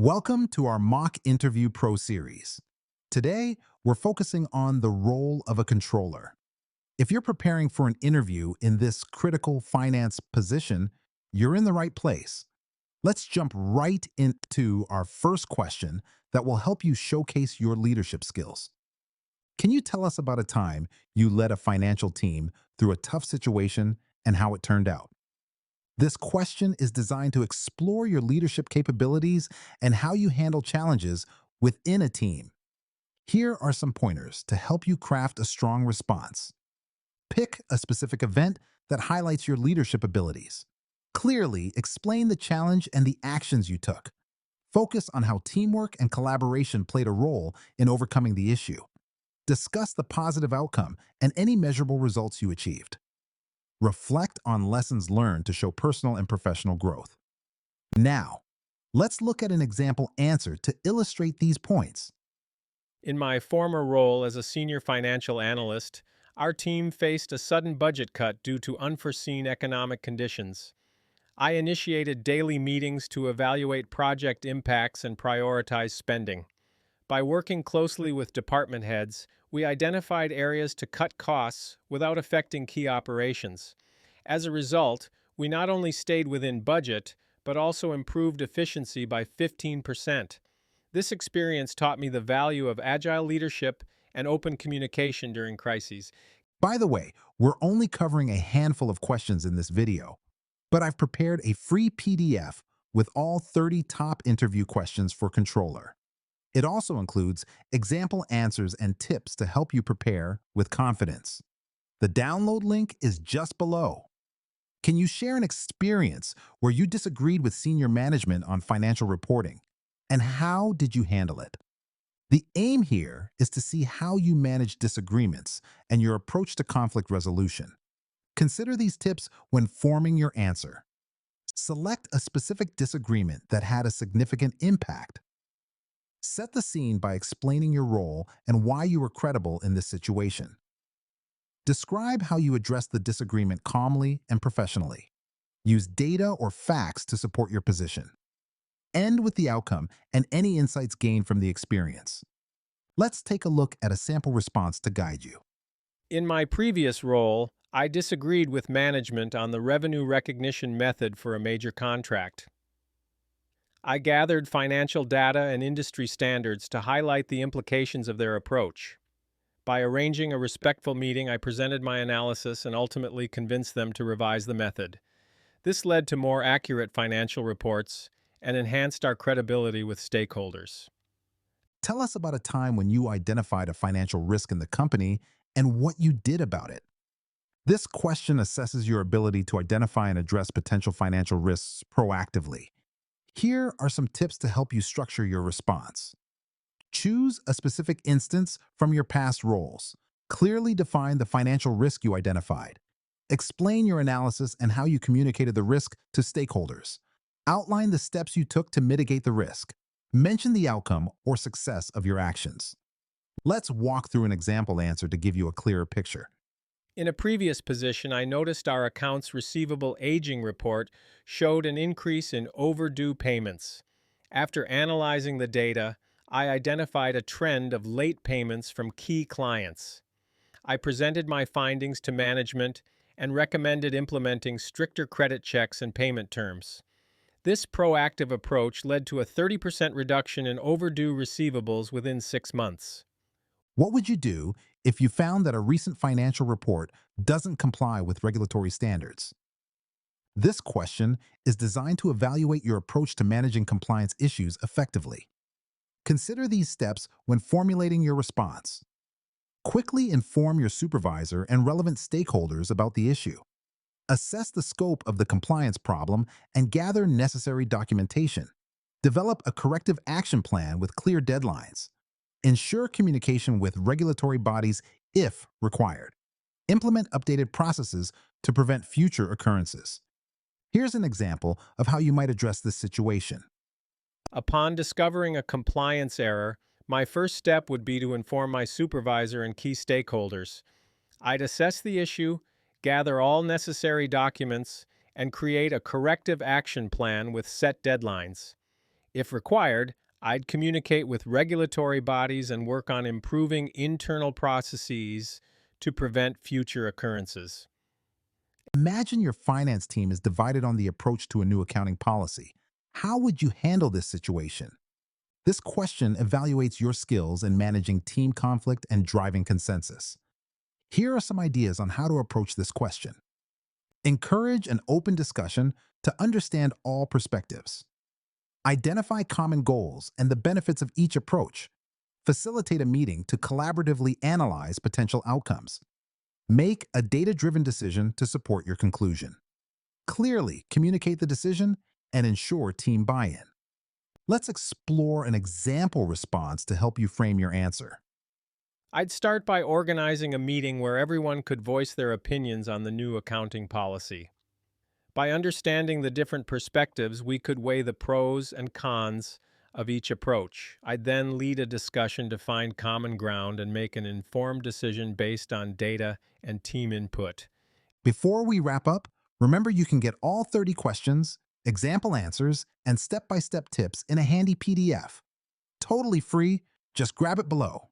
Welcome to our Mock Interview Pro series. Today, we're focusing on the role of a controller. If you're preparing for an interview in this critical finance position, you're in the right place. Let's jump right into our first question that will help you showcase your leadership skills. Can you tell us about a time you led a financial team through a tough situation and how it turned out? This question is designed to explore your leadership capabilities and how you handle challenges within a team. Here are some pointers to help you craft a strong response. Pick a specific event that highlights your leadership abilities. Clearly explain the challenge and the actions you took. Focus on how teamwork and collaboration played a role in overcoming the issue. Discuss the positive outcome and any measurable results you achieved. Reflect on lessons learned to show personal and professional growth. Now, let's look at an example answer to illustrate these points. In my former role as a senior financial analyst, our team faced a sudden budget cut due to unforeseen economic conditions. I initiated daily meetings to evaluate project impacts and prioritize spending. By working closely with department heads, we identified areas to cut costs without affecting key operations. As a result, we not only stayed within budget, but also improved efficiency by 15%. This experience taught me the value of agile leadership and open communication during crises. By the way, we're only covering a handful of questions in this video, but I've prepared a free PDF with all 30 top interview questions for controller. It also includes example answers and tips to help you prepare with confidence. The download link is just below. Can you share an experience where you disagreed with senior management on financial reporting? And how did you handle it? The aim here is to see how you manage disagreements and your approach to conflict resolution. Consider these tips when forming your answer. Select a specific disagreement that had a significant impact. Set the scene by explaining your role and why you were credible in this situation. Describe how you addressed the disagreement calmly and professionally. Use data or facts to support your position. End with the outcome and any insights gained from the experience. Let's take a look at a sample response to guide you. In my previous role, I disagreed with management on the revenue recognition method for a major contract. I gathered financial data and industry standards to highlight the implications of their approach. By arranging a respectful meeting, I presented my analysis and ultimately convinced them to revise the method. This led to more accurate financial reports and enhanced our credibility with stakeholders. Tell us about a time when you identified a financial risk in the company and what you did about it. This question assesses your ability to identify and address potential financial risks proactively. Here are some tips to help you structure your response. Choose a specific instance from your past roles. Clearly define the financial risk you identified. Explain your analysis and how you communicated the risk to stakeholders. Outline the steps you took to mitigate the risk. Mention the outcome or success of your actions. Let's walk through an example answer to give you a clearer picture. In a previous position, I noticed our accounts receivable aging report showed an increase in overdue payments. After analyzing the data, I identified a trend of late payments from key clients. I presented my findings to management and recommended implementing stricter credit checks and payment terms. This proactive approach led to a 30% reduction in overdue receivables within 6 months. What would you do if you found that a recent financial report doesn't comply with regulatory standards? This question is designed to evaluate your approach to managing compliance issues effectively. Consider these steps when formulating your response. Quickly inform your supervisor and relevant stakeholders about the issue. Assess the scope of the compliance problem and gather necessary documentation. Develop a corrective action plan with clear deadlines. Ensure communication with regulatory bodies if required. Implement updated processes to prevent future occurrences. Here's an example of how you might address this situation. Upon discovering a compliance error, my first step would be to inform my supervisor and key stakeholders. I'd assess the issue, gather all necessary documents, and create a corrective action plan with set deadlines. If required, I'd communicate with regulatory bodies and work on improving internal processes to prevent future occurrences. Imagine your finance team is divided on the approach to a new accounting policy. How would you handle this situation? This question evaluates your skills in managing team conflict and driving consensus. Here are some ideas on how to approach this question. Encourage an open discussion to understand all perspectives. Identify common goals and the benefits of each approach. Facilitate a meeting to collaboratively analyze potential outcomes. Make a data-driven decision to support your conclusion. Clearly communicate the decision and ensure team buy-in. Let's explore an example response to help you frame your answer. I'd start by organizing a meeting where everyone could voice their opinions on the new accounting policy. By understanding the different perspectives, we could weigh the pros and cons of each approach. I'd then lead a discussion to find common ground and make an informed decision based on data and team input. Before we wrap up, remember you can get all 30 questions, example answers, and step-by-step tips in a handy PDF. Totally free, just grab it below.